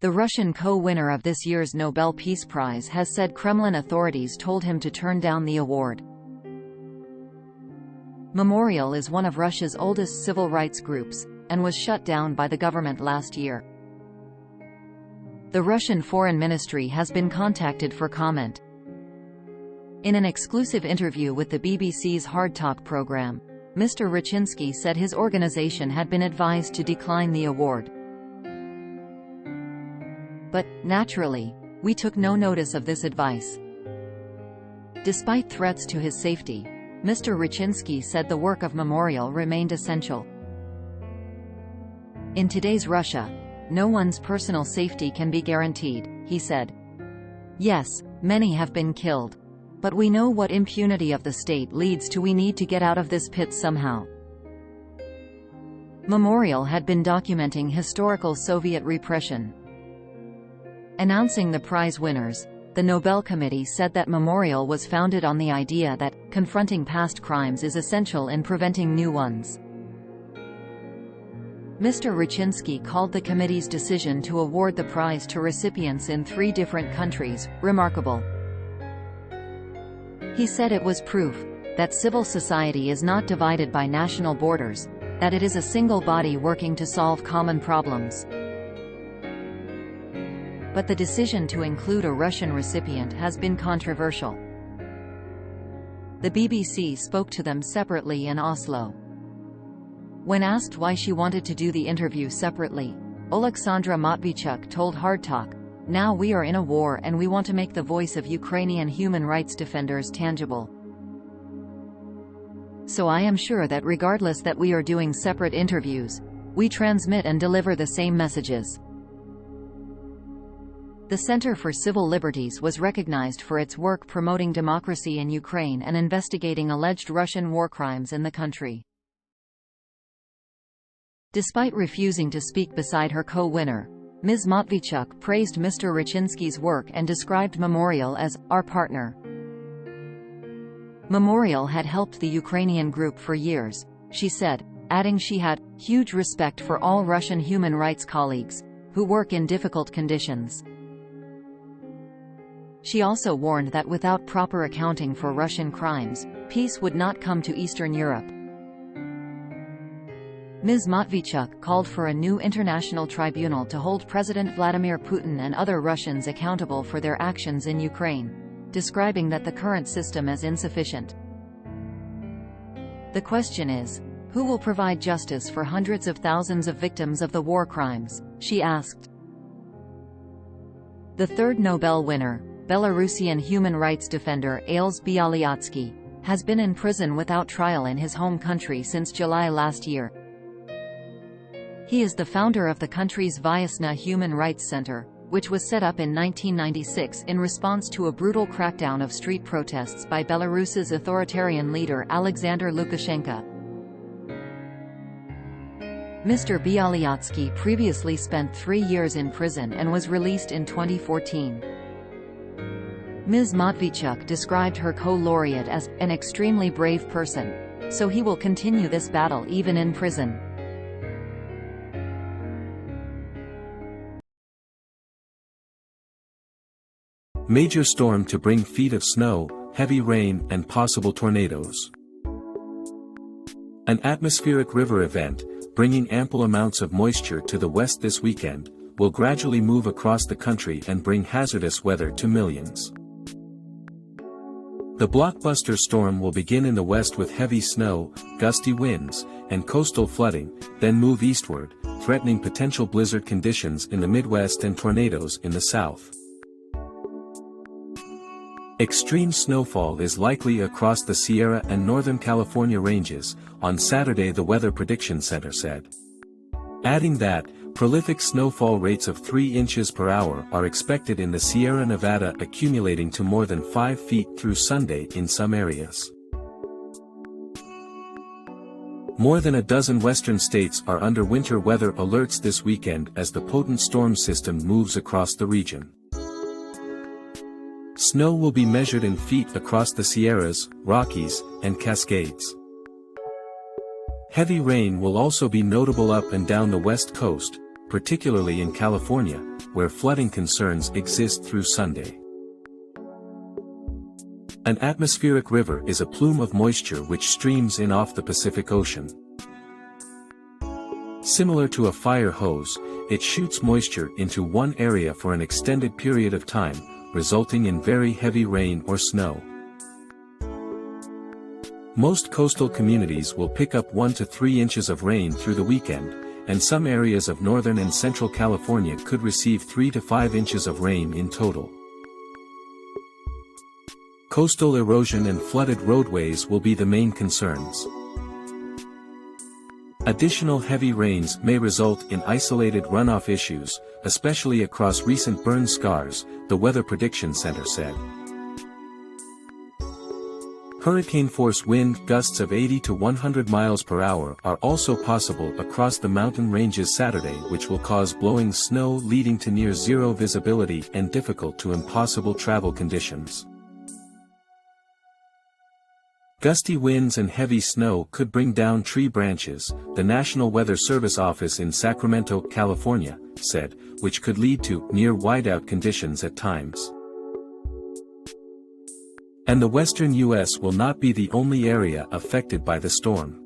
The Russian co-winner of this year's Nobel Peace Prize has said Kremlin authorities told him to turn down the award. Memorial is one of Russia's oldest civil rights groups, and was shut down by the government last year. The Russian Foreign Ministry has been contacted for comment. In an exclusive interview with the BBC's Hard Talk program, Mr. Rachinsky said his organization had been advised to decline the award. But, naturally, we took no notice of this advice. Despite threats to his safety, Mr. Rachinsky said the work of Memorial remained essential. In today's Russia, no one's personal safety can be guaranteed, he said. Yes, many have been killed. But we know what impunity of the state leads to. We need to get out of this pit somehow. Memorial had been documenting historical Soviet repression. Announcing the prize winners, the Nobel Committee said that Memorial was founded on the idea that confronting past crimes is essential in preventing new ones. Mr. Rachinsky called the committee's decision to award the prize to recipients in 3 different countries remarkable. He said it was proof that civil society is not divided by national borders, that it is a single body working to solve common problems. But the decision to include a Russian recipient has been controversial. The BBC spoke to them separately in Oslo. When asked why she wanted to do the interview separately, Oleksandra Matviichuk told Hard Talk, "Now we are in a war and we want to make the voice of Ukrainian human rights defenders tangible. So I am sure that regardless that we are doing separate interviews, we transmit and deliver the same messages." The Center for Civil Liberties was recognized for its work promoting democracy in Ukraine and investigating alleged Russian war crimes in the country. Despite refusing to speak beside her co-winner, Ms. Matviichuk praised Mr. Rachinsky's work and described Memorial as our partner. Memorial had helped the Ukrainian group for years, she said, adding she had huge respect for all Russian human rights colleagues who work in difficult conditions. She also warned that without proper accounting for Russian crimes, peace would not come to Eastern Europe. Ms. Matviichuk called for a new international tribunal to hold President Vladimir Putin and other Russians accountable for their actions in Ukraine, describing that the current system as insufficient. The question is, who will provide justice for hundreds of thousands of victims of the war crimes, she asked. The third Nobel winner, Belarusian human rights defender Ales Bialyatsky, has been in prison without trial in his home country since July last year. He is the founder of the country's Vyasna Human Rights Center, which was set up in 1996 in response to a brutal crackdown of street protests by Belarus's authoritarian leader Alexander Lukashenko. Mr. Bialyatsky previously spent 3 years in prison and was released in 2014. Ms. Matviichuk described her co-laureate as an extremely brave person, so he will continue this battle even in prison. Major storm to bring feet of snow, heavy rain and possible tornadoes. An atmospheric river event, bringing ample amounts of moisture to the west this weekend, will gradually move across the country and bring hazardous weather to millions. The blockbuster storm will begin in the west with heavy snow, gusty winds, and coastal flooding, then move eastward, threatening potential blizzard conditions in the Midwest and tornadoes in the south. Extreme snowfall is likely across the Sierra and Northern California ranges, on Saturday, the Weather Prediction Center said. Adding that, prolific snowfall rates of 3 inches per hour are expected in the Sierra Nevada, accumulating to more than 5 feet through Sunday in some areas. More than a dozen western states are under winter weather alerts this weekend as the potent storm system moves across the region. Snow will be measured in feet across the Sierras, Rockies, and Cascades. Heavy rain will also be notable up and down the west coast, particularly in California, where flooding concerns exist through Sunday. An atmospheric river is a plume of moisture which streams in off the Pacific Ocean. Similar to a fire hose, it shoots moisture into one area for an extended period of time, resulting in very heavy rain or snow. Most coastal communities will pick up 1 to 3 inches of rain through the weekend, and some areas of northern and central California could receive 3 to 5 inches of rain in total. Coastal erosion and flooded roadways will be the main concerns. Additional heavy rains may result in isolated runoff issues, especially across recent burn scars, the Weather Prediction Center said. Hurricane-force wind gusts of 80 to 100 miles per hour are also possible across the mountain ranges Saturday, which will cause blowing snow leading to near-zero visibility and difficult to impossible travel conditions. Gusty winds and heavy snow could bring down tree branches, the National Weather Service office in Sacramento, California, said, which could lead to near-whiteout conditions at times. And the western U.S. will not be the only area affected by the storm.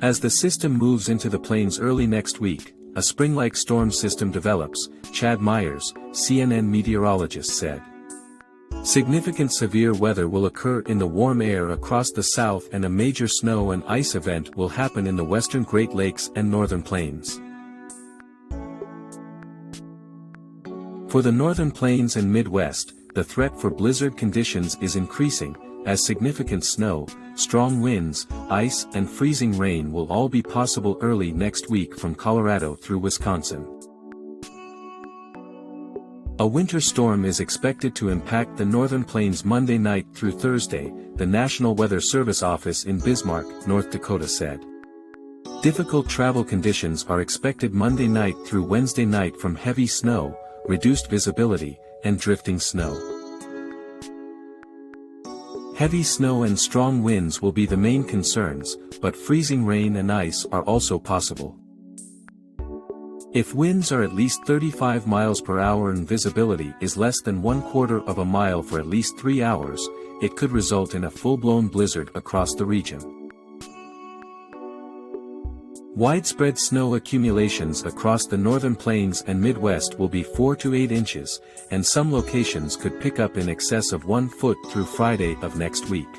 As the system moves into the plains early next week, a spring-like storm system develops, Chad Myers, CNN meteorologist said. Significant severe weather will occur in the warm air across the south, and a major snow and ice event will happen in the western Great Lakes and northern plains. For the northern plains and Midwest, the threat for blizzard conditions is increasing, as significant snow, strong winds, ice and freezing rain will all be possible early next week from Colorado through Wisconsin. A winter storm is expected to impact the northern plains Monday night through Thursday, the National Weather Service office in Bismarck, North Dakota said. Difficult travel conditions are expected Monday night through Wednesday night from heavy snow, reduced visibility, and drifting snow. Heavy snow and strong winds will be the main concerns, but freezing rain and ice are also possible. If winds are at least 35 miles per hour and visibility is less than 1/4 of a mile for at least 3 hours, it could result in a full-blown blizzard across the region. Widespread snow accumulations across the northern plains and Midwest will be 4 to 8 inches, and some locations could pick up in excess of 1 foot through Friday of next week.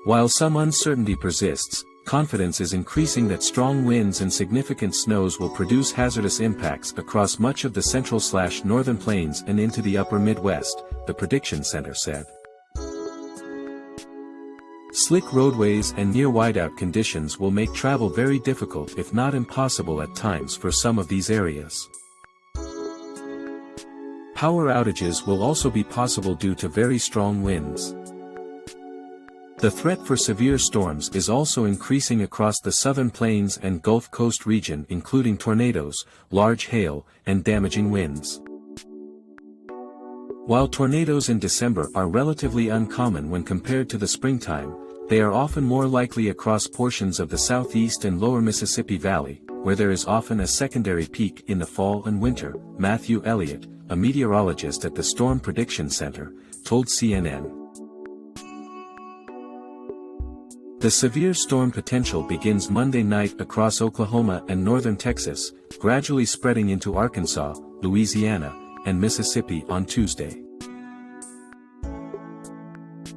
While some uncertainty persists, confidence is increasing that strong winds and significant snows will produce hazardous impacts across much of the central/northern plains and into the upper Midwest, the Prediction Center said. Slick roadways and near-whiteout conditions will make travel very difficult, if not impossible at times, for some of these areas. Power outages will also be possible due to very strong winds. The threat for severe storms is also increasing across the southern plains and Gulf Coast region, including tornadoes, large hail, and damaging winds. While tornadoes in December are relatively uncommon when compared to the springtime, they are often more likely across portions of the southeast and lower Mississippi Valley, where there is often a secondary peak in the fall and winter, Matthew Elliott, a meteorologist at the Storm Prediction Center, told CNN. The severe storm potential begins Monday night across Oklahoma and northern Texas, gradually spreading into Arkansas, Louisiana, and Mississippi on Tuesday.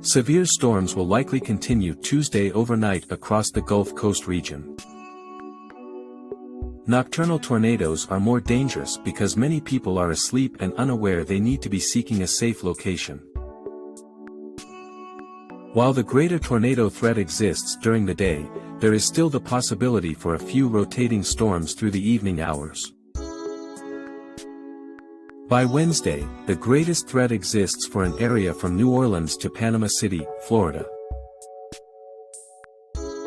Severe storms will likely continue Tuesday overnight across the Gulf Coast region. Nocturnal tornadoes are more dangerous because many people are asleep and unaware they need to be seeking a safe location. While the greater tornado threat exists during the day, there is still the possibility for a few rotating storms through the evening hours. By Wednesday, the greatest threat exists for an area from New Orleans to Panama City, Florida.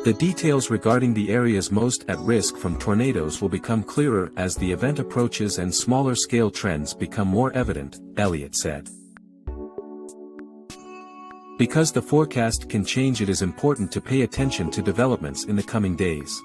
The details regarding the areas most at risk from tornadoes will become clearer as the event approaches and smaller-scale trends become more evident, Elliott said. Because the forecast can change, it is important to pay attention to developments in the coming days.